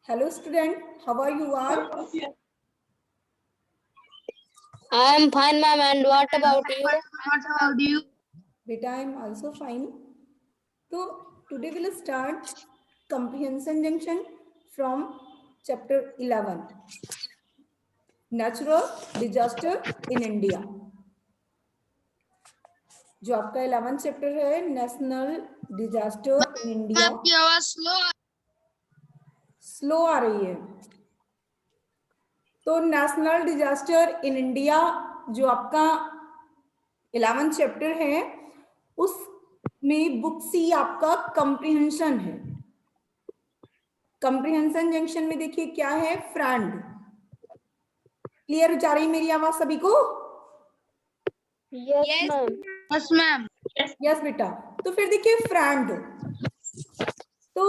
Hello student, how are you all? I am fine, ma'am. And what about you? Beta, I am also fine. So today we'll start comprehension junction from chapter 11, Natural Disaster in India. जो आपका 11th chapter है national disaster in India. आपकी आवाज slow आ रही है। तो national disaster in India जो आपका 11th चैप्टर है उसमें बुक सी आपका कंप्रीहेंशन है। कंप्रीहेंशन जंक्शन में देखिए क्या है, फ्रेंड। क्लियर जा रही मेरी आवाज सभी को? Yes ma'am. यस बेटा। तो फिर देखिए फ्रेंड, तो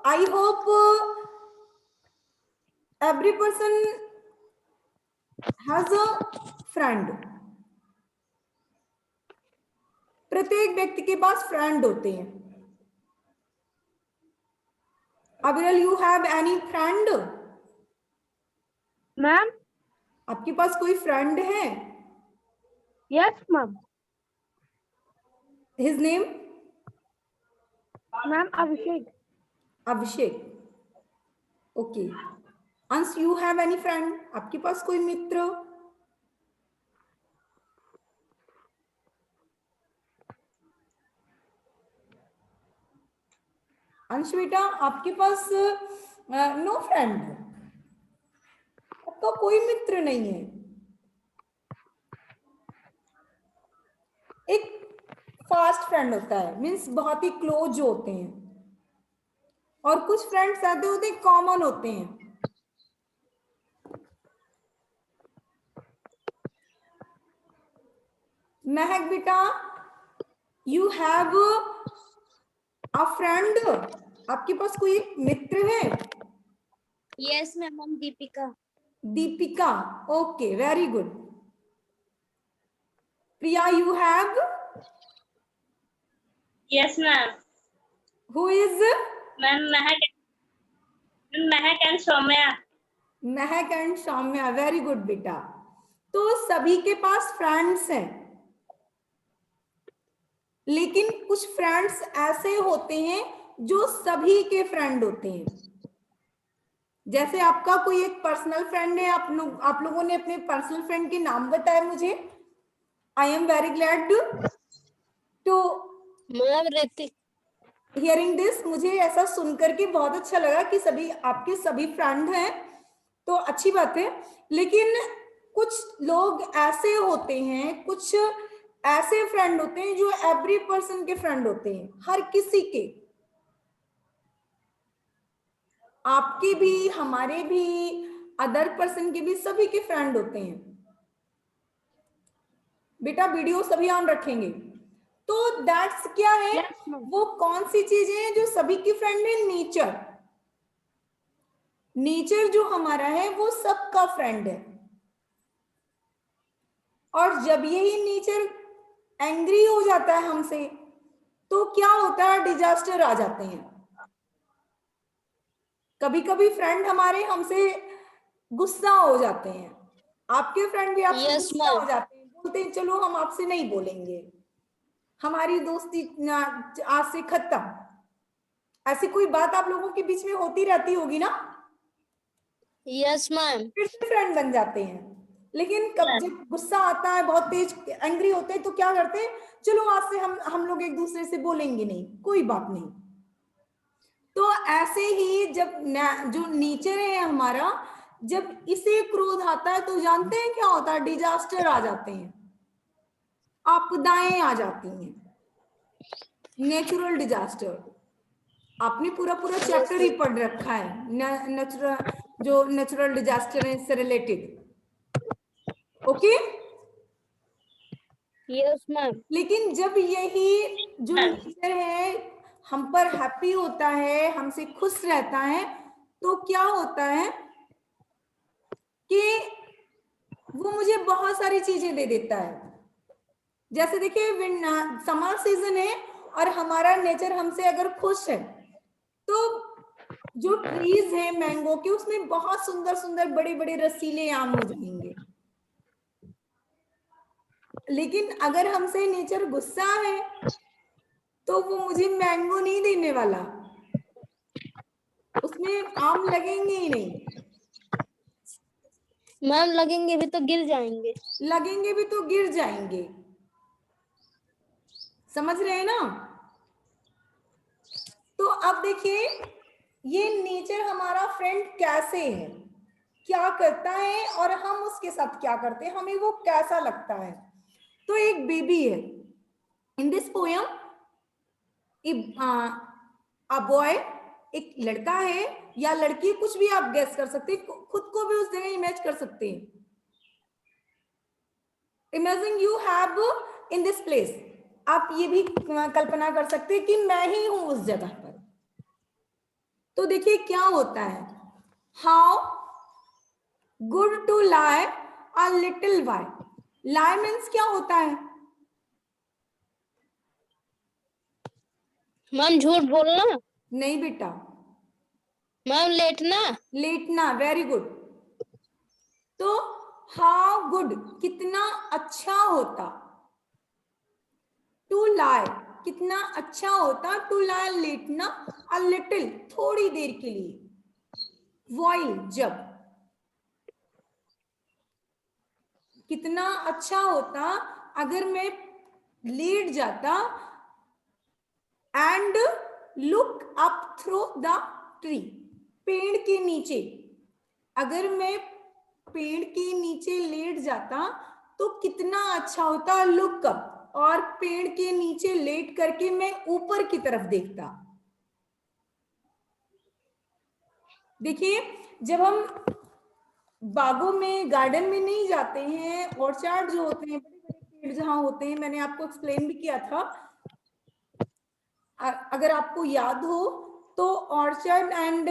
I hope every person has a friend. प्रत्येक व्यक्ति के पास फ्रेंड होते हैं। Aviral, you have any friend? Ma'am. आपके पास कोई फ्रेंड है? Yes ma'am. His name? Ma'am Abhishek. Abhishek. Okay. Ansh, you have any friend? आपके पास कोई मित्र? अंश बेटा, आपके पास नो फ्रेंड, आपका कोई मित्र नहीं है। एक फास्ट फ्रेंड होता है, मीन्स बहुत ही क्लोज होते हैं, और कुछ फ्रेंड्स ऐसे होते हैं कॉमन होते हैं। महक बेटा, यू हैव अ फ्रेंड? आपके पास कोई मित्र है? Yes ma'am, Deepika. Deepika. Okay, very good. Priya, you have? Yes, ma'am. Who is? Ma'am, Mahak and Soumya. Mahak and Saumya, very good बेटा। तो सभी के पास फ्रेंड्स हैं, लेकिन कुछ फ्रेंड्स ऐसे होते हैं जो सभी के फ्रेंड होते हैं। जैसे आपका कोई एक पर्सनल फ्रेंड है, आप लोगों ने अपने पर्सनल फ्रेंड के नाम बताए मुझे। I am very glad to hearing this. मुझे ऐसा सुनकर के बहुत अच्छा लगा कि सभी आपके सभी फ्रेंड हैं, तो अच्छी बात है। लेकिन कुछ लोग ऐसे होते हैं, कुछ ऐसे फ्रेंड होते हैं जो एवरी पर्सन के फ्रेंड होते हैं, हर किसी के, आपके भी, हमारे भी, अदर पर्सन के भी, सभी के फ्रेंड होते हैं। बेटा वीडियो सभी ऑन रखेंगे। तो दैट्स क्या है, Yes, ma'am. वो कौन सी चीजें हैं जो सभी की फ्रेंड है? नेचर। नेचर जो हमारा है वो सबका फ्रेंड है, और जब यही नेचर एंग्री हो जाता है हमसे, तो क्या होता है? डिजास्टर आ जाते हैं। कभी कभी फ्रेंड हमारे हमसे गुस्सा हो जाते हैं, आपके फ्रेंड भी आपसे Yes, गुस्सा हो ma'am. जाते हैं, बोलते हैं चलो हम आपसे नहीं बोलेंगे, हमारी दोस्ती आज से खत्म। ऐसी कोई बात आप लोगों के बीच में होती रहती होगी ना? Yes ma'am. फिर से फ्रेंड बन जाते हैं। लेकिन कब जब गुस्सा आता है, बहुत तेज एंग्री होते हैं, तो क्या करते हैं? चलो आज से हम लोग एक दूसरे से बोलेंगे नहीं, कोई बात नहीं। तो ऐसे ही जब जो नेचर है हमारा, जब इसे क्रोध आता है तो जानते हैं क्या होता है? डिजास्टर आ जाते हैं, आपदाएं आ जाती हैं, नेचुरल डिजास्टर। आपने पूरा पूरा चैप्टर ही पढ़ रखा है नेचुरल, जो नेचुरल डिजास्टर से रिलेटेड। ओके। Yes ma'am. लेकिन जब यही जो नेचर है हम पर हैप्पी होता है, हमसे खुश रहता है, तो क्या होता है कि वो मुझे बहुत सारी चीजें दे देता है। जैसे देखिए समर सीजन है और हमारा नेचर हमसे अगर खुश है, तो जो ट्रीज है मैंगो के, उसमें बहुत सुंदर सुंदर बड़े बड़े रसीले आम हो जाएंगे। लेकिन अगर हमसे नेचर गुस्सा है तो वो मुझे मैंगो नहीं देने वाला, उसमें आम लगेंगे ही नहीं। मैम लगेंगे भी तो गिर जाएंगे। लगेंगे भी तो गिर जाएंगे। समझ रहे हैं ना? तो अब देखिए ये नेचर हमारा फ्रेंड कैसे है, क्या करता है और हम उसके साथ क्या करते हैं, हमें वो कैसा लगता है। तो एक बेबी है in this poem, a boy, एक लड़का है या लड़की, कुछ भी आप गेस कर सकते हैं, खुद को भी उस जगह इमेज कर सकते हैं। Imagine you have in this place, आप ये भी कल्पना कर सकते हैं कि मैं ही हूं उस जगह पर। तो देखिए क्या होता है, how good to lie a little while. Lie means क्या होता है? मैम झूठ बोलना। नहीं बेटा, मैम लेटना। लेटना, वेरी गुड। तो हाउ गुड कितना अच्छा होता, टू लाई कितना अच्छा होता, टू लाई लेटना, अ लिटिल थोड़ी देर के लिए, वाइल जब, कितना अच्छा होता अगर मैं लेट जाता, and look up through the tree, पेड़ के नीचे, अगर मैं पेड़ के नीचे लेट जाता तो कितना अच्छा होता, लुक अप, और पेड़ के नीचे लेट करके मैं ऊपर की तरफ देखता। देखिए जब हम बागों में, गार्डन में नहीं जाते हैं, ऑर्चार्ड जो होते हैं, बड़े बड़े पेड़ जहां होते हैं, मैंने आपको एक्सप्लेन भी किया था, अगर आपको याद हो तो ऑर्चर्ड एंड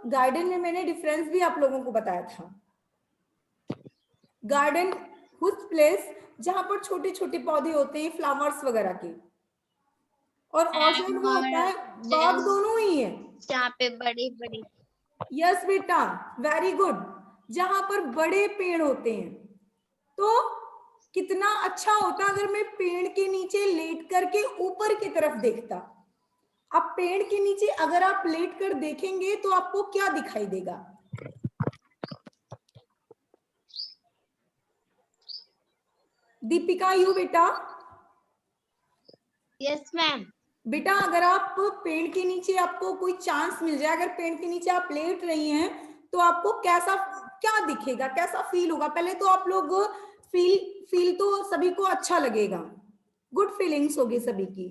गार्डन में मैंने डिफरेंस भी आप लोगों को बताया था। गार्डन उस प्लेस जहां पर छोटे छोटे पौधे होते हैं, फ्लावर्स वगैरह के, और ऑर्चर्ड वो होता है बाग, दोनों ही है जहाँ पे बड़ी बड़ी। यस बेटा, वेरी गुड, जहां पर बड़े पेड़ होते हैं। तो कितना अच्छा होता अगर मैं पेड़ के नीचे लेट करके ऊपर की तरफ देखता। अब पेड़ के नीचे अगर आप लेट कर देखेंगे तो आपको क्या दिखाई देगा? दीपिका, यू बेटा। Yes ma'am. बेटा अगर आप पेड़ के नीचे, आपको कोई चांस मिल जाए, अगर पेड़ के नीचे आप लेट रही हैं तो आपको कैसा, क्या दिखेगा, कैसा फील होगा? पहले तो आप लोग फील तो सभी को अच्छा लगेगा, गुड फीलिंग्स होगी सभी की,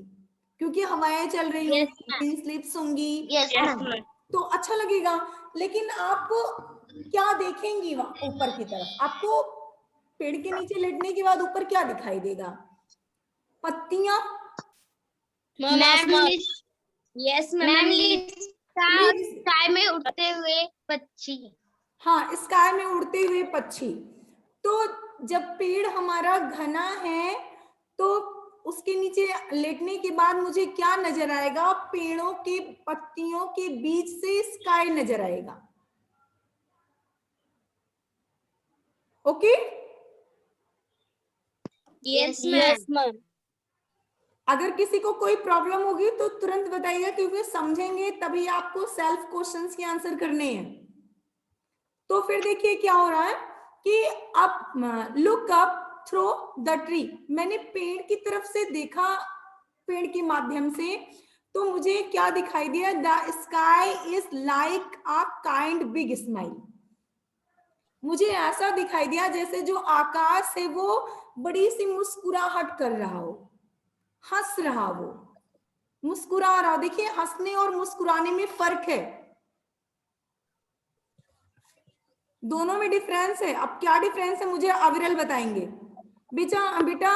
क्योंकि हवाएं चल रही होंगी, स्लिप्स होंगी, Yes, ma'am. तो अच्छा लगेगा। लेकिन आप क्या देखेंगी वहां ऊपर की तरफ? आपको पेड़ के नीचे लेटने के बाद ऊपर क्या दिखाई देगा? पत्तियां, मैम यस मैम, स्काई में उड़ते हुए पक्षी। हाँ, स्काई में उड़ते हुए पक्षी। तो जब पेड़ हमारा घना है तो उसके नीचे लेटने के बाद मुझे क्या नजर आएगा? पेड़ों के पत्तियों के बीच से स्काई नजर आएगा। Okay, yes ma'am. अगर किसी को कोई प्रॉब्लम होगी तो तुरंत बताइएगा, क्योंकि समझेंगे तभी आपको सेल्फ क्वेश्चंस के आंसर करने हैं। तो फिर देखिए क्या हो रहा है कि अब look up through the tree, मैंने पेड़ की तरफ से देखा, पेड़ के माध्यम से, तो मुझे क्या दिखाई दिया? The sky is like a kind big smile. मुझे ऐसा दिखाई दिया जैसे जो आकाश है वो बड़ी सी मुस्कुराहट कर रहा हो, हंस रहा, वो मुस्कुरा रहा। देखिए हंसने और मुस्कुराने में फर्क है, दोनों में डिफरेंस है। अब क्या डिफरेंस है मुझे अविरल बताएंगे। बेटा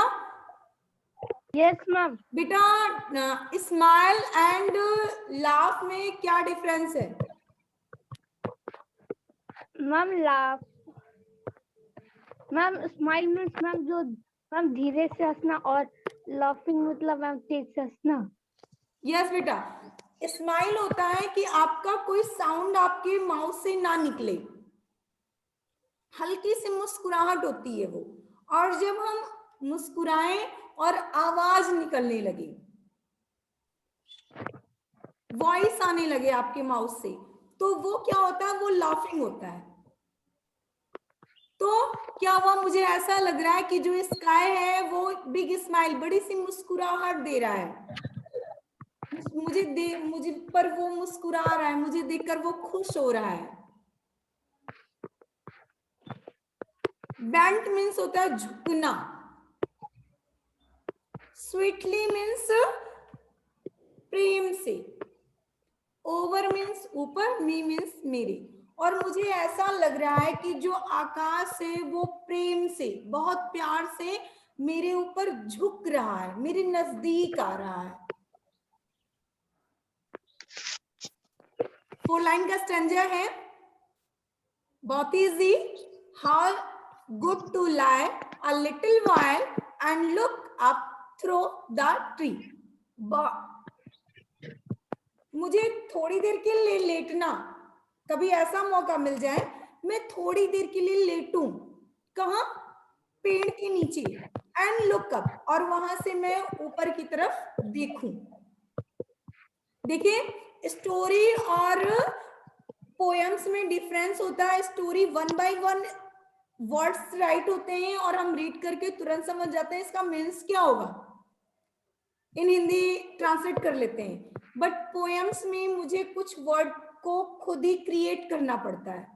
यस मैम। बेटा स्माइल एंड लाफ में क्या डिफरेंस है? Ma'am laugh, ma'am smile means ma'am जो मैम धीरे से हंसना, और लाफिंग मतलब मैम तेज से हंसना। यस बेटा, स्माइल होता है कि आपका कोई साउंड आपके माउथ से ना निकले, हल्की सी मुस्कुराहट होती है वो। और जब हम मुस्कुराएं और आवाज निकलने लगे, वॉइस आने लगे आपके माउथ से, तो वो क्या होता है, वो लाफिंग होता है। तो क्या हुआ, मुझे ऐसा लग रहा है कि जो स्काई है वो बिग स्माइल, बड़ी सी मुस्कुराहट दे रहा है मुझे पर वो मुस्कुरा रहा है, मुझे देखकर वो खुश हो रहा है। बेंट मीन्स होता है झुकना, स्वीटली मीन्स प्रेम से, ओवर मीन्स ऊपर, मी मीन्स मेरे। और मुझे ऐसा लग रहा है कि जो आकाश है वो प्रेम से, बहुत प्यार से मेरे ऊपर झुक रहा है, मेरे नजदीक आ रहा है। 4 लाइन का स्टैंजा है, बहुत easy. How good to lie a little while and look up through the tree. मुझे थोड़ी देर के लिए लेटना, कभी ऐसा मौका मिल जाए मैं थोड़ी देर के लिए लेटूं, कहाँ, पेड़ के नीचे, एंड लुक अप, और वहां से मैं ऊपर की तरफ देखूं। देखिए स्टोरी और पोएम्स में डिफरेंस होता है। स्टोरी 1 बाय 1 वर्ड्स राइट होते हैं और हम रीड करके तुरंत समझ जाते हैं इसका मीन्स क्या होगा, इन हिंदी ट्रांसलेट कर लेते हैं। बट पोएम्स में मुझे कुछ वर्ड को खुद ही क्रिएट करना पड़ता है।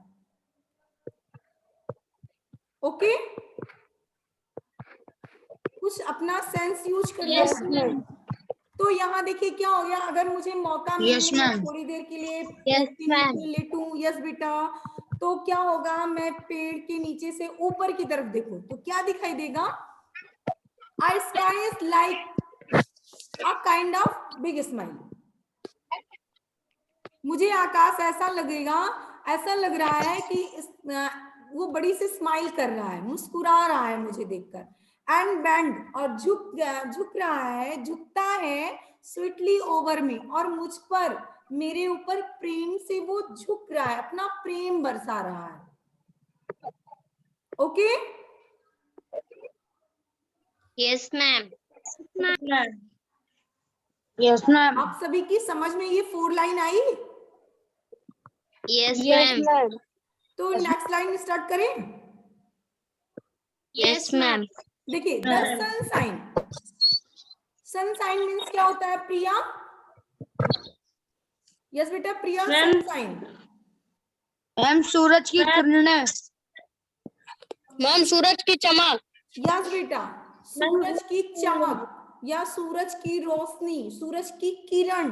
ओके, कुछ अपना सेंस यूज करना Yes, पड़ता है। ma'am. तो यहाँ देखिए क्या हो गया, अगर मुझे मौका मिले Yes, मैं ma'am. थोड़ी देर के लिए Yes, पेड़ के ma'am. नीचे लेटूं, यस बेटा, तो क्या होगा, मैं पेड़ के नीचे से ऊपर की तरफ देखूं तो क्या दिखाई देगा, uh sky is like a kind of big smile. मुझे आकाश ऐसा लगेगा, ऐसा लग रहा है कि वो बड़ी सी स्माइल कर रहा है, मुस्कुरा रहा है मुझे देखकर। एंड बैंड, और झुक रहा है, झुकता है स्वीटली ओवर में, और मुझ पर, मेरे ऊपर प्रेम से वो झुक रहा है, अपना प्रेम बरसा रहा है। Okay, Yes, ma'am. ma'am. Yes, ma'am. आप सभी की समझ में ये 4 लाइन आई? Yes, Yes, ma'am. ma'am. तो नेक्स्ट लाइन स्टार्ट करें। Yes, ma'am. देखिए द सनशाइन, सनशाइन मीन्स क्या होता है प्रिया? यस बेटा प्रिया, Ma'am. सनशाइन। मैम सूरज की किरणें। Ma'am, सूरज की चमक. यस बेटा, सूरज की चमक या सूरज की रोशनी, सूरज की किरण,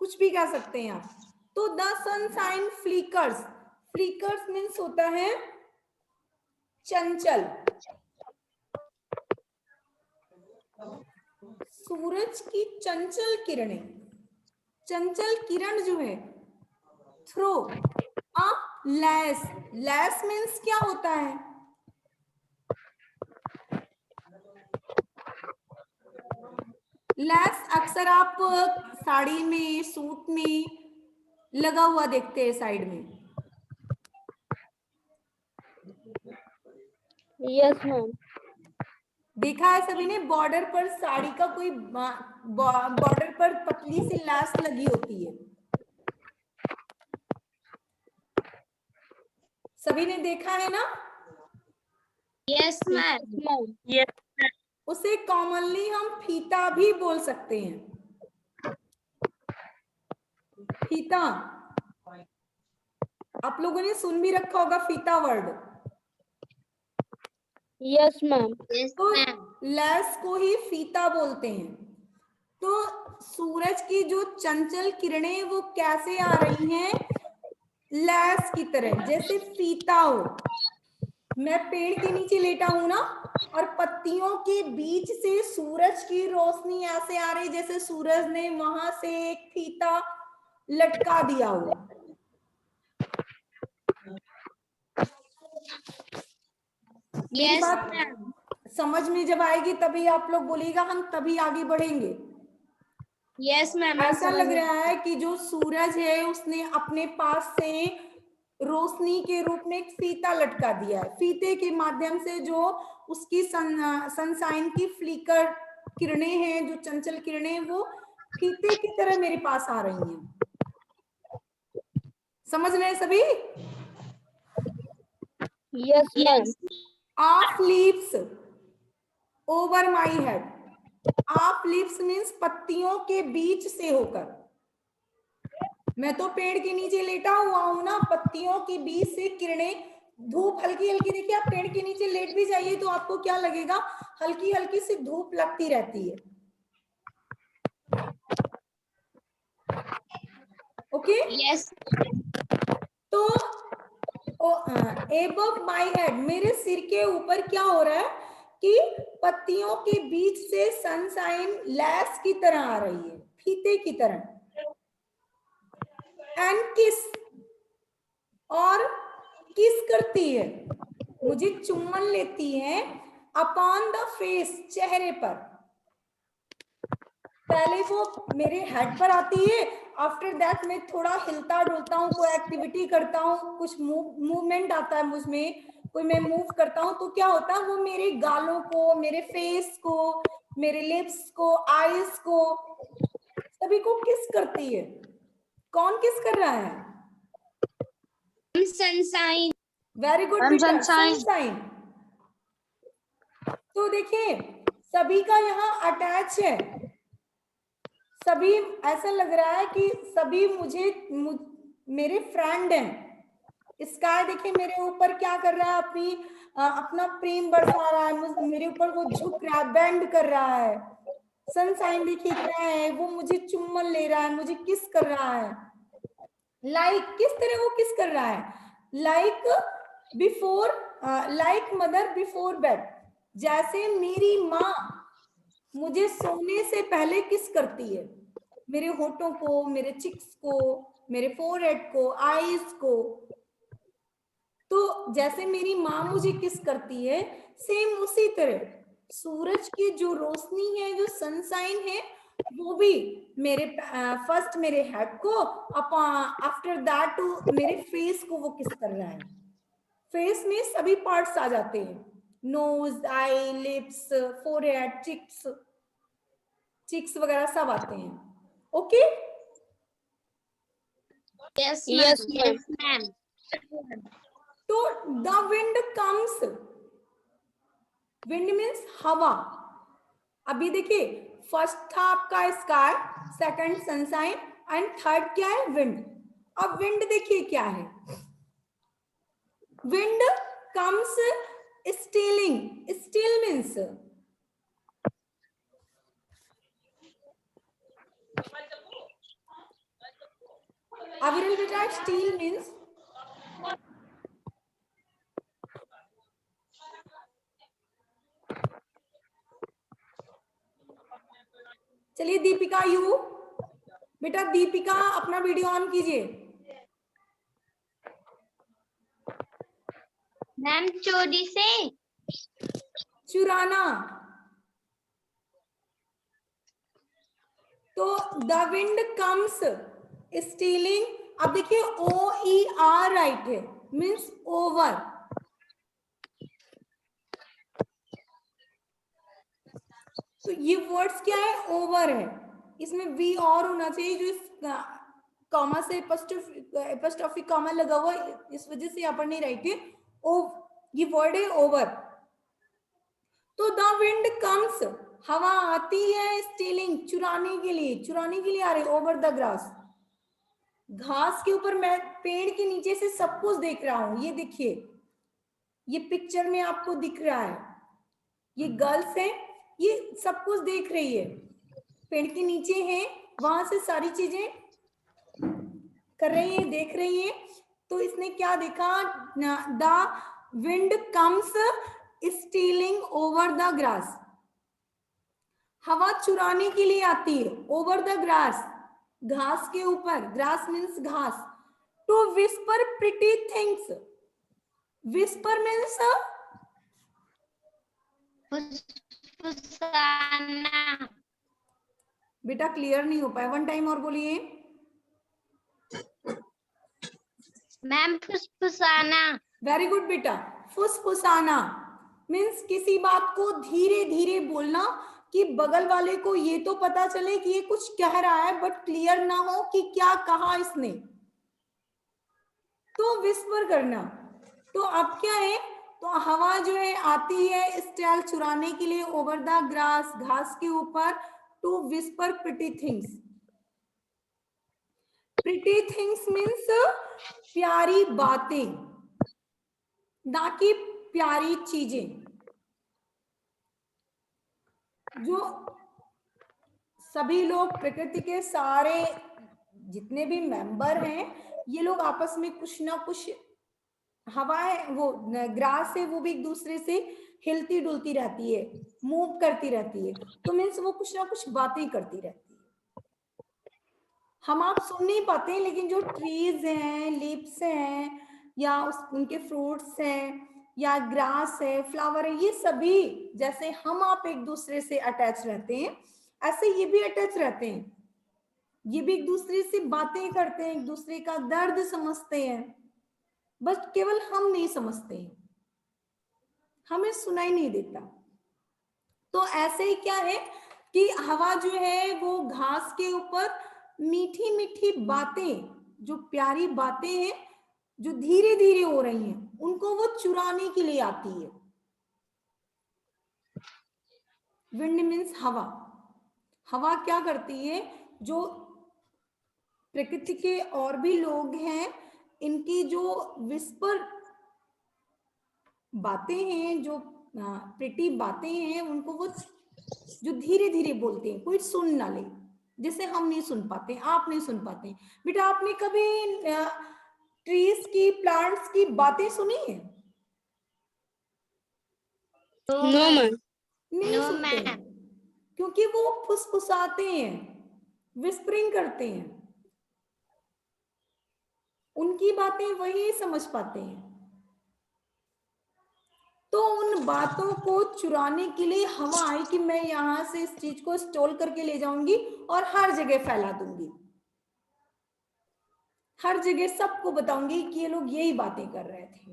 कुछ भी कह सकते हैं आप। तो the sunshine flickers, flickers means होता है चंचल, सूरज की चंचल किरणें, चंचल किरण जो है, थ्रो अ लैस, लैस मीन्स क्या होता है, लैस अक्सर आप साड़ी में, सूट में लगा हुआ देखते हैं साइड में। Yes, ma'am. देखा है सभी ने, बॉर्डर पर साड़ी का कोई बॉर्डर पर पतली सी लैस लगी होती है, सभी ने देखा है ना? Yes, ma'am. Yes, ma'am. उसे कॉमनली हम फीता भी बोल सकते हैं। फीता, आप लोगों ने सुन भी रखा होगा फीता वर्ड। Yes, ma'am. Yes, तो ma'am. लैस को ही फीता बोलते हैं। तो सूरज की जो चंचल किरणें वो कैसे आ रही हैं, लैस की तरह, जैसे फीता हो। मैं पेड़ के नीचे लेटा हूं ना, और पत्तियों के बीच से सूरज की रोशनी ऐसे आ रही जैसे सूरज ने वहां से एक फीता लटका दिया हो। मेरी Yes, बात ma'am. समझ में जब आएगी तभी आप लोग बोलिएगा, हम तभी आगे बढ़ेंगे। Yes, ma'am. ऐसा लग रहा है कि जो सूरज है उसने अपने पास से रोशनी के रूप में एक फीता लटका दिया है। फीते के माध्यम से जो उसकी सनशाइन की फ्लिकर किरणें हैं, जो चंचल किरणें हैं, वो फीते की तरह मेरे पास आ रही हैं। समझ रहे हैं सभी? Yes, ma'am. Of leaves over my head. Of leaves means पत्तियों के बीच से होकर। मैं तो पेड़ के नीचे लेटा हुआ हूं ना, पत्तियों के बीच से किरणें, धूप हल्की हल्की, देखिए आप पेड़ के नीचे लेट भी जाइए तो आपको क्या लगेगा, हल्की हल्की सी धूप लगती रहती है। ओके? Yes. तो एबव माई हेड, मेरे सिर के ऊपर क्या हो रहा है कि पत्तियों के बीच से सनशाइन लैस की तरह आ रही है, फीते की तरह। एंड किस, और किस करती है, मुझे चुम्बन लेती है अपॉन द फेस, चेहरे पर। पहले वो मेरे हेड पर आती है, आफ्टर दैट मैं थोड़ा हिलता डुलता हूँ, कोई एक्टिविटी करता हूँ, कुछ मूवमेंट आता है मुझमें, कोई मैं मूव करता हूँ, तो क्या होता है, वो मेरे गालों को, मेरे फेस को, मेरे लिप्स को, आईज को, सभी को किस करती है। कौन किस कर रहा है? Sunshine. वेरी गुड I'm बेटा, sunshine. सनशाइन। तो देखिए सभी का यहाँ अटैच है, सभी ऐसा लग रहा है कि सभी मेरे फ्रेंड हैं। स्काई देखिए मेरे ऊपर क्या कर रहा है, अपना प्रेम बरसा रहा है, मेरे ऊपर वो झुक रहा है, बेंड कर रहा है। सनशाइन देखिए क्या है, वो मुझे चुम्बन ले रहा है, मुझे किस कर रहा है। लाइक किस तरह वो किस कर रहा है, like before, like mother before bed, जैसे मेरी माँ मुझे सोने से पहले किस करती है, मेरे होठों को, मेरे चिक्स को, मेरे फोरहेड को, आईज को। तो जैसे मेरी माँ मुझे किस करती है, सेम उसी तरह सूरज की जो रोशनी है, जो सनशाइन है, वो भी मेरे फर्स्ट मेरे हेड को, आफ्टर दैट टू मेरे फेस को वो किस कर रहा है। फेस में सभी पार्ट्स आ जाते हैं, नोज, आई, लिप्स, फोरहेड, चिक्स वगैरह सब आते हैं। Okay? Yes, ma'am. Yes, ma'am. तो the wind comes, wind means हवा। अभी देखिए फर्स्ट था आपका sky, second sunshine, and third क्या है, विंड। अब विंड देखिए क्या है, wind comes stealing, steel means, अविरल बेटा स्टील मीन्स, चलिए दीपिका, यू बेटा, दीपिका अपना वीडियो ऑन कीजिए। मैम चोरी से। चुराना। तो द विंड कम्स स्टीलिंग, अब देखिए OER राइट है, मीन्स ओवर। तो ये वर्ड्स क्या है, ओवर है, इसमें वी और होना चाहिए, जो इस कॉमा से एपोस्ट्रोफी कॉमा लगा हुआ, इस वजह से यहाँ पर नहीं राइट है। ओ ये वर्ड है ओवर। तो द विंड कम्स, हवा आती है, स्टीलिंग चुराने के लिए आ रही, ओवर द ग्रास, घास के ऊपर। मैं पेड़ के नीचे से सब कुछ देख रहा हूं, ये देखिए, ये पिक्चर में आपको दिख रहा है, ये गर्ल्स है, ये सब कुछ देख रही है, पेड़ के नीचे है, वहां से सारी चीजें कर रही है, देख रही है। तो इसने क्या देखा, the wind comes stealing over the grass, हवा चुराने के लिए आती है, ओवर द ग्रास, घास के ऊपर, ग्रास मीन्स घास। To whisper pretty things, whisper means फुसफुसाना। बेटा क्लियर नहीं हो पाया, वन टाइम और बोलिए। मैम फुसफुसाना। वेरी गुड बेटा, फुसफुसाना मीन्स किसी बात को धीरे धीरे बोलना कि बगल वाले को ये तो पता चले कि ये कुछ कह रहा है बट क्लियर ना हो कि क्या कहा इसने, तो विस्पर करना। तो अब क्या है, तो हवा जो है आती है स्टाइल चुराने के लिए ओवर द ग्रास, घास के ऊपर, to whisper pretty things. Pretty things means प्यारी बातें, ना कि प्यारी चीजें। जो सभी लोग प्रकृति के सारे जितने भी मेंबर हैं, ये लोग आपस में कुछ ना कुछ, हवा है वो ग्रास है वो भी एक दूसरे से हिलती डुलती रहती है, मूव करती रहती है, तो मीन्स वो कुछ ना कुछ बातें करती रहती है। हम आप सुन नहीं पाते, लेकिन जो ट्रीज हैं, लीव्स हैं, या उनके फ्रूट्स हैं, या ग्रास है, फ्लावर है, ये सभी जैसे हम आप एक दूसरे से अटैच रहते हैं, ऐसे ये भी अटैच रहते हैं। ये भी एक दूसरे से बातें करते हैं, एक दूसरे का दर्द समझते हैं, बस केवल हम नहीं समझते हैं, हमें सुनाई नहीं देता। तो ऐसे ही क्या है कि हवा जो है वो घास के ऊपर मीठी मीठी बातें, जो प्यारी बातें हैं जो धीरे धीरे हो रही हैं, उनको वो चुराने के लिए आती है। विंड मीन्स हवा। हवा क्या करती है, जो प्रकृति के और भी लोग हैं, इनकी जो विस्पर बातें हैं, जो प्रिटी बातें हैं, उनको वो जो धीरे धीरे बोलते हैं, कोई सुन ना ले, जिसे हम नहीं सुन पाते, आप नहीं सुन पाते। बेटा आपने कभी ट्रीज की, प्लांट्स की बातें सुनी है? No ma'am. नहीं सुनते हैं, क्योंकि वो फुसफुसाते हैं, विस्परिंग करते हैं, उनकी बातें वही समझ पाते हैं। तो उन बातों को चुराने के लिए हवा आई कि मैं यहां से इस चीज को स्टोल करके ले जाऊंगी और हर जगह फैला दूंगी, हर जगह सबको बताऊंगी कि ये लोग यही बातें कर रहे थे।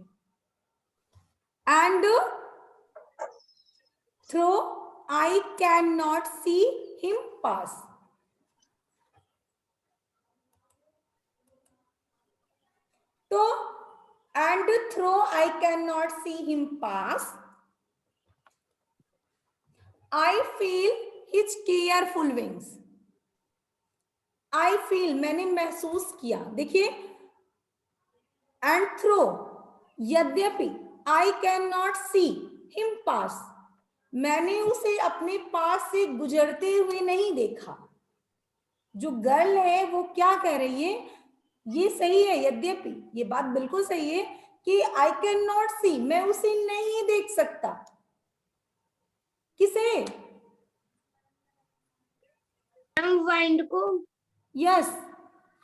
And though I can not see him pass. तो and though I cannot see him pass, I feel his careful wings. I feel मैंने महसूस किया, देखिए, and through यद्यपि I cannot see him pass, मैंने उसे अपने पास से गुजरते हुए नहीं देखा। जो गर्ल है वो क्या कह रही है, ये सही है, यद्यपि ये बात बिल्कुल सही है कि आई कैन नॉट सी, मैं उसे नहीं देख सकता। किसे? वाइंड को। यस,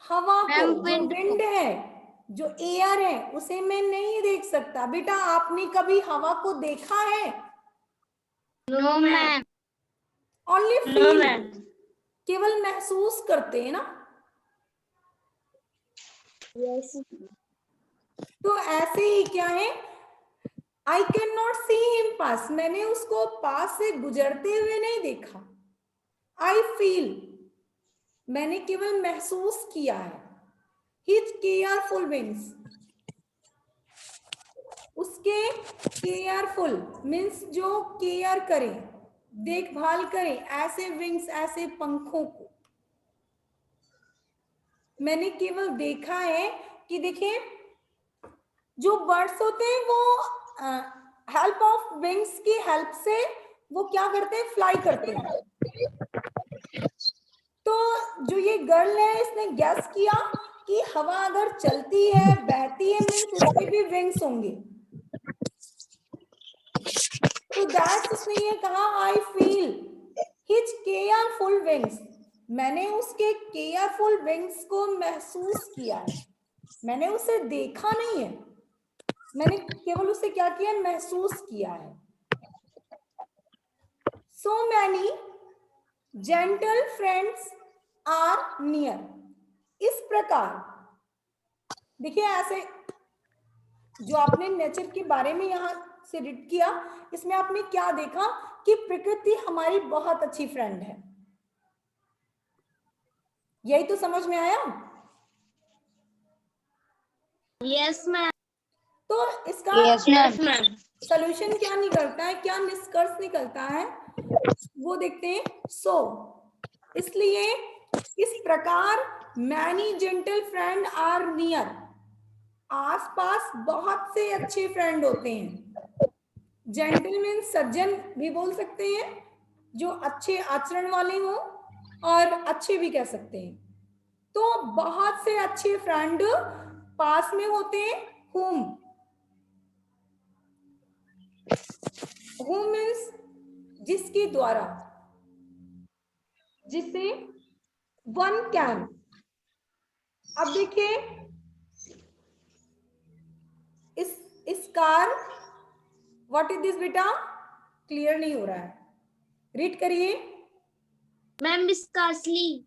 हवा को, मैम, जो wind विंड है, जो एयर है, उसे मैं नहीं देख सकता। बेटा आपने कभी हवा को देखा है? No ma'am. Only no feel, ma'am. केवल महसूस करते हैं ना। तो ऐसे ही क्या है, I can not see him pass, मैंने उसको पास से गुजरते हुए नहीं देखा। आई फील, मैंने केवल महसूस किया है। हिज केयरफुल विंग्स, उसके केयरफुल मीन्स जो केयर करें, देखभाल करें, ऐसे विंग्स, ऐसे पंखों को मैंने केवल देखा है। कि देखिए जो बर्ड्स होते हैं वो हेल्प ऑफ विंग्स की हेल्प से वो क्या करते हैं, फ्लाई करते हैं। तो जो ये गर्ल है इसने गैस किया कि हवा अगर चलती है, बहती है, मीन्स उसके भी विंग्स होंगे। तो दैट्स, उसने ये कहा I feel his careful wings, मैंने उसके केयरफुल विंग्स को महसूस किया है। मैंने उसे देखा नहीं है, मैंने केवल उसे क्या किया, महसूस किया है। So many gentle friends are near. इस प्रकार देखिए, ऐसे जो आपने नेचर के बारे में यहां से रीड किया, इसमें आपने क्या देखा कि प्रकृति हमारी बहुत अच्छी फ्रेंड है। यही तो समझ में आया। Yes ma'am. तो इसका यस मैम। सॉल्यूशन क्या निकलता है, क्या निष्कर्ष निकलता है, वो देखते हैं। इसलिए इस प्रकार many gentle friend are near, आसपास बहुत से अच्छे फ्रेंड होते हैं। जेंटल मीन्स सज्जन भी बोल सकते हैं, जो अच्छे आचरण वाले हों, और अच्छे भी कह सकते हैं। तो बहुत से अच्छे फ्रेंड पास में होते हैं। whom मीन्स जिसके द्वारा, जिसे वन कैन। अब देखिए, इस कार, व्हाट इज दिस बेटा, क्लियर नहीं हो रहा है, रीड करिए। मैम स्कार्सली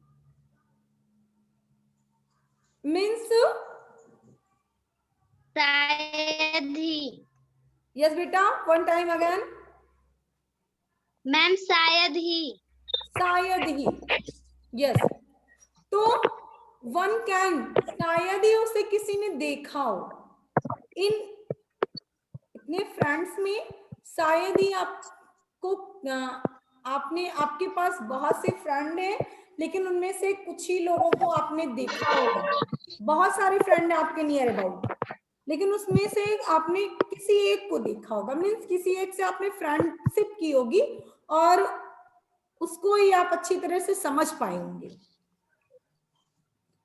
मीन्स शायद ही। यस बेटा, वन टाइम अगेन। मैम शायद ही। शायद ही, यस। तो वन कैन, शायद ही उसे किसी ने देखा हो। इन इतने फ्रेंड्स में शायद ही आपको आपके पास बहुत से फ्रेंड हैं, लेकिन उनमें से कुछ ही लोगों को आपने देखा होगा। बहुत सारे फ्रेंड हैं आपके नियर अबाउट, लेकिन उसमें से आपने किसी एक को देखा होगा। मीन्स किसी एक से आपने फ्रेंडशिप की होगी और उसको ही आप अच्छी तरह से समझ पाए होंगे।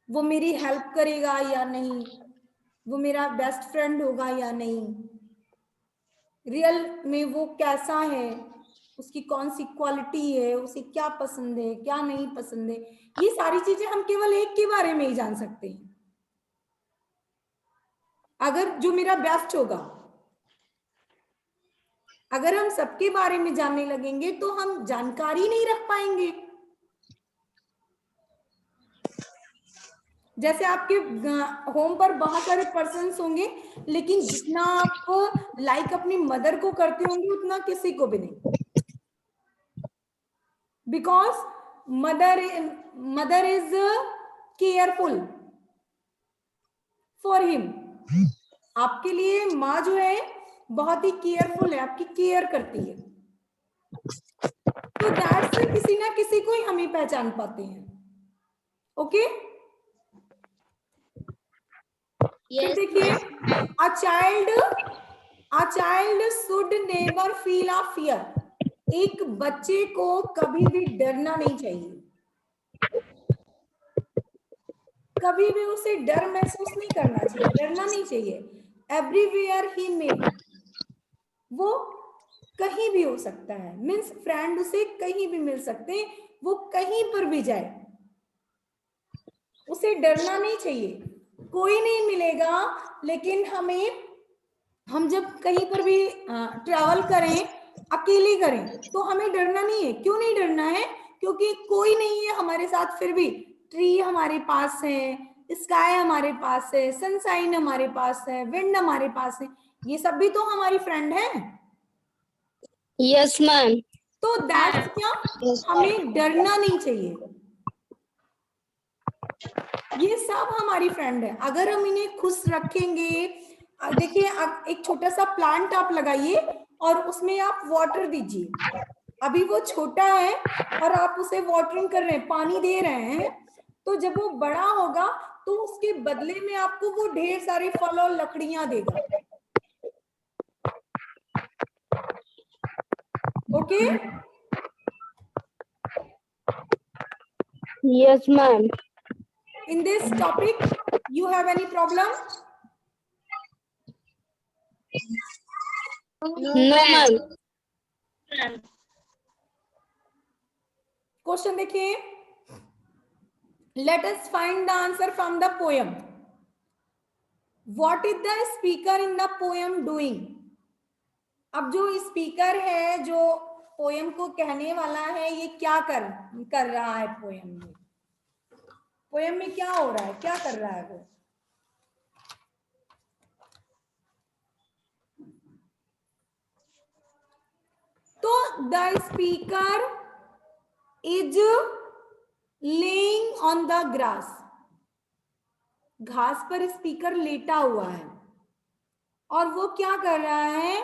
वो मेरी हेल्प करेगा या नहीं, वो मेरा बेस्ट फ्रेंड होगा या नहीं, रियल में वो कैसा है, उसकी कौन सी क्वालिटी है, उसे क्या पसंद है, क्या नहीं पसंद है, ये सारी चीजें हम केवल एक के बारे में ही जान सकते हैं। अगर जो मेरा बेस्ट होगा, अगर हम सबके बारे में जानने लगेंगे तो हम जानकारी नहीं रख पाएंगे। जैसे आपके होम पर बहुत सारे पर्सन्स होंगे, लेकिन जितना आप लाइक अपनी मदर को करते होंगे उतना किसी को भी नहीं, because mother is careful for him. आपके लिए माँ जो है बहुत ही केयरफुल है, आपकी केयर करती है। तो दैट्स किसी ना किसी को ही हम ही पहचान पाते हैं। ओके, फिर देखिए, a child should never feel a fear. एक बच्चे को कभी भी डरना नहीं चाहिए, कभी भी उसे डर महसूस नहीं करना चाहिए, डरना नहीं चाहिए। एवरीवेयर ही मे बी, वो कहीं भी हो सकता है। मीन्स फ्रेंड उसे कहीं भी मिल सकते हैं, वो कहीं पर भी जाए, उसे डरना नहीं चाहिए। कोई नहीं मिलेगा, लेकिन हम जब कहीं पर भी ट्रैवल करें, अकेले करें, तो हमें डरना नहीं है। क्यों नहीं डरना है? क्योंकि कोई नहीं है हमारे साथ। फिर भी ट्री हमारे पास है, स्काई हमारे पास है, सनशाइन हमारे पास है, विंड हमारे पास है, ये सब भी तो हमारी फ्रेंड है। Yes ma'am. तो दैट्स क्या, हमें डरना नहीं चाहिए, ये सब हमारी फ्रेंड है। अगर हम इन्हें खुश रखेंगे, देखिए एक छोटा सा प्लांट आप लगाइए और उसमें आप वाटर दीजिए। अभी वो छोटा है और आप उसे वाटरिंग कर रहे हैं, पानी दे रहे हैं, तो जब वो बड़ा होगा तो उसके बदले में आपको वो ढेर सारे फल और लकड़ियां देगा। Okay, yes ma'am. in this topic you have any problem? No ma'am. Question देखिए, let us find the answer from the poem. What is the speaker in the poem doing? अब जो स्पीकर है, जो पोयम को कहने वाला है ये क्या कर रहा है पोयम में क्या हो रहा है, क्या कर रहा है वो। तो the speaker is laying on the grass, घास पर स्पीकर लेटा हुआ है और वो क्या कर रहा है,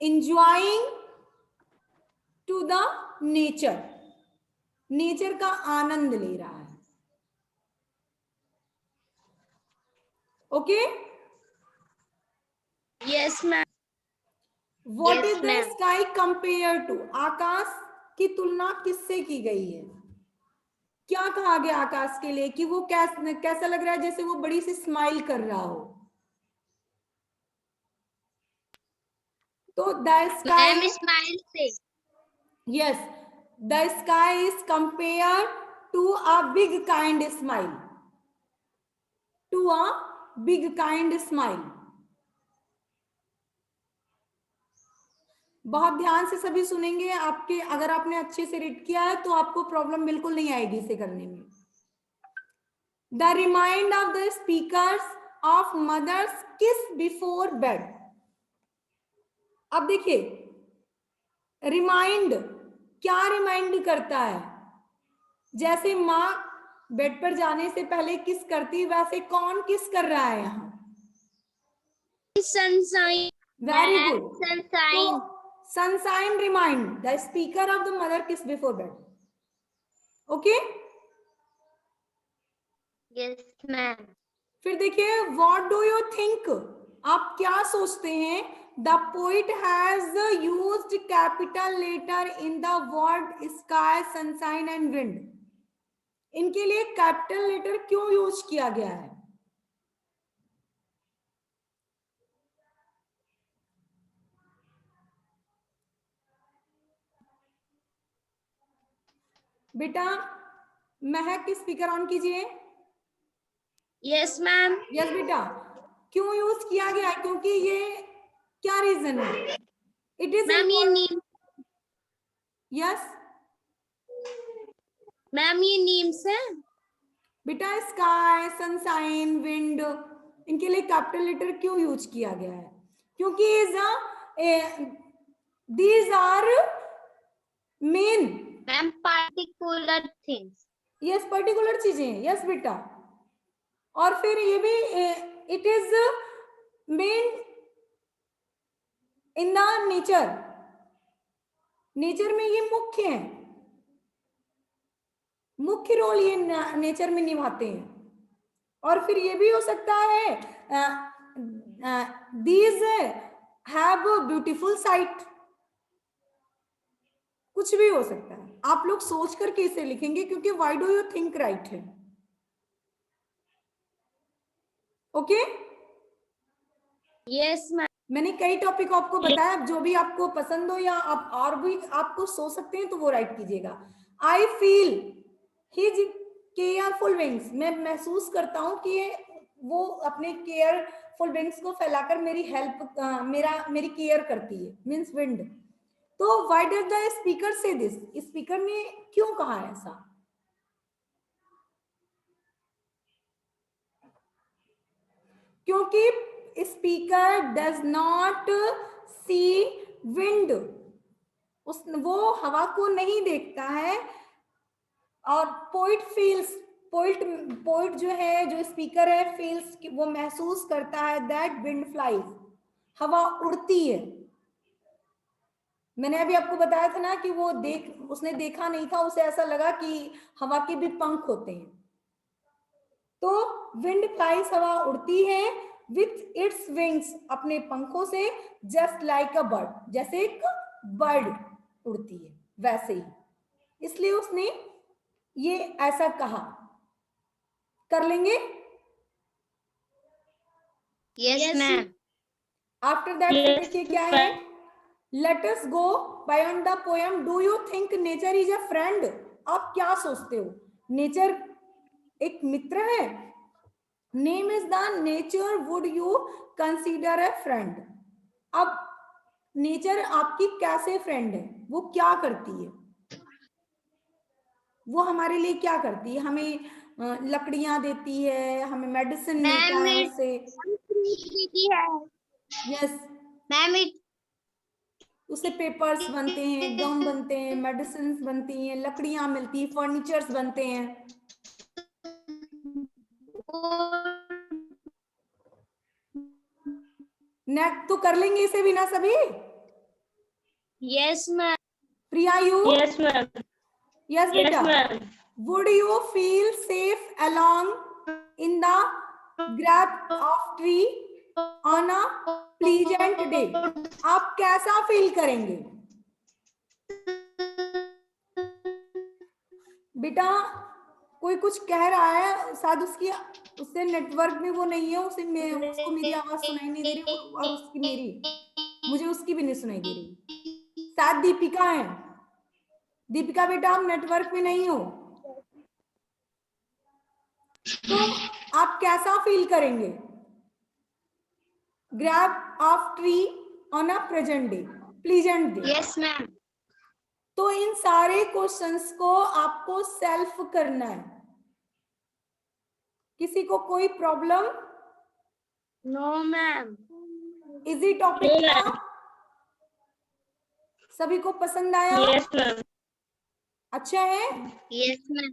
enjoying to the nature, nature का आनंद ले रहा है। Okay, Yes, ma'am. What Yes, is the ma'am. Sky compare to, आकाश की तुलना किससे की गई है, क्या कहा गया आकाश के लिए कि वो कैसा लग रहा है, जैसे वो बड़ी सी स्माइल कर रहा हो। तो द स्काई, Ma'am, smile से. yes, the sky is compared to a big kind smile, to a big kind smile। बहुत ध्यान से सभी सुनेंगे, आपके अगर आपने अच्छे से रीड किया है तो आपको प्रॉब्लम बिल्कुल नहीं आएगी इसे करने में। The remind of the speakers of mothers kiss before bed. अब देखिए, रिमाइंड क्या रिमाइंड करता है, जैसे माँ बेड पर जाने से पहले किस करती, वैसे कौन किस कर रहा है यहाँ, Sunshine. Very Ma'am, good. sunshine. Sunshine remind the speaker of the mother kiss before bed. Okay, Yes, ma'am. फिर देखिए, व्हाट डू यू थिंक, आप क्या सोचते हैं, the poet has used capital letter in the word sky sunshine and wind. इनके लिए capital letter क्यों use किया गया है। बेटा महक स्पीकर ऑन कीजिए। Yes, ma'am. यस बेटा, क्यों यूज किया गया है, क्योंकि ये क्या रीजन है, इट इज Ma'am, ये नीम. यस Ma'am, ये नीम से. बेटा, स्काई सनशाइन विंड, इनके लिए कैपिटल लेटर क्यों यूज किया गया है, क्योंकि these are main, Ma'am, particular things. Yes particular चीजें, यस बेटा। और फिर ये भी it is main in the nature, nature में ये मुख्य है, मुख्य रोल ये नेचर में निभाते हैं। और फिर ये भी हो सकता है दीज हैव ब्यूटीफुल साइट, कुछ भी हो सकता है, आप लोग सोच करके इसे लिखेंगे क्योंकि why do you think right है। Okay, Yes, ma'am. मैंने कई टॉपिक आपको बताया, जो भी आपको पसंद हो या आप और भी आपको सोच सकते हैं तो वो राइट कीजिएगा। I feel his careful wings, मैं महसूस करता हूं कि वो अपने केयरफुल विंग्स को फैलाकर मेरी हेल्प मेरी केयर करती है, मींस विंड। तो why does the speaker say this, speaker ने क्यों कहा ऐसा। क्योंकि speaker does not see wind, वो हवा को नहीं देखता है। और पोइट फील्स, पोइट जो है, जो स्पीकर है, फील्स, वो महसूस करता है दैट विंड फ्लाइज, हवा उड़ती है। मैंने अभी आपको बताया था ना कि वो उसने देखा नहीं था, उसे ऐसा लगा कि हवा के भी पंख होते हैं। तो विंड फ्लाइज, हवा उड़ती है, विथ इट्स विंग्स, अपने पंखों से, जस्ट लाइक अ बर्ड, जैसे एक बर्ड उड़ती है वैसे ही, इसलिए उसने ये ऐसा कहा। कर लेंगे। Yes, ma'am. आफ्टर दैट देखिए क्या है, let us go beyond the poem, do you think nature is a friend. आप क्या सोचते हो, नेचर एक मित्र है। Name is the nature, would you consider a friend. अब नेचर आपकी कैसे फ्रेंड है, वो क्या करती है, वो हमारे लिए क्या करती है, हमें लकड़ियां देती है, हमें मेडिसिन मिलता मैम है उससे। देती है। यस, मैम इट उससे पेपर्स बनते हैं, गम बनते हैं, मेडिसिन बनती हैं, लकड़ियां मिलती हैं, फर्नीचर्स बनते हैं। नेट तो कर लेंगे इसे भी ना सभी। Yes ma'am. Priya, you? Yes, ma'am. Yes Yes, बेटा। ma'am. Would you feel safe along in the grab of tree on a pleasant day? आप कैसा फील करेंगे बेटा? कोई कुछ कह रहा है, शायद उससे नेटवर्क में वो नहीं है, उसको मेरी आवाज सुनाई नहीं दे रही, और उसकी मुझे उसकी भी नहीं सुनाई दे रही। शायद दीपिका है। दीपिका बेटा, आप नेटवर्क में नहीं हो, तो आप कैसा फील करेंगे? Grab of tree on a present day, pleasant day. Yes ma'am. तो इन सारे क्वेश्चंस को आपको सेल्फ करना है। किसी को कोई problem? No ma'am. Easy topic था, सभी को पसंद आया? Yes, ma'am. अच्छा है। Yes ma'am.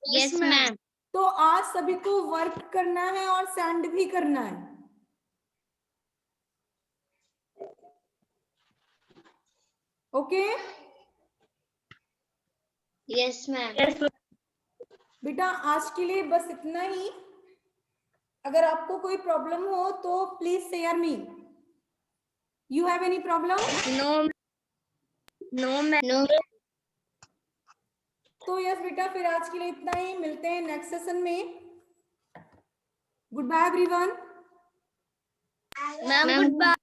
Yes ma'am. तो आज सभी को वर्क करना है और सेंड भी करना है। Okay yes ma'am. Yes, ma'am. बेटा, आज के लिए बस इतना ही। अगर आपको कोई प्रॉब्लम हो तो please share me. You have any problem? No ma'am. No. तो यस बेटा, फिर आज के लिए इतना ही, मिलते हैं नेक्स्ट सेशन में। Good bye everyone. Ma'am good bye.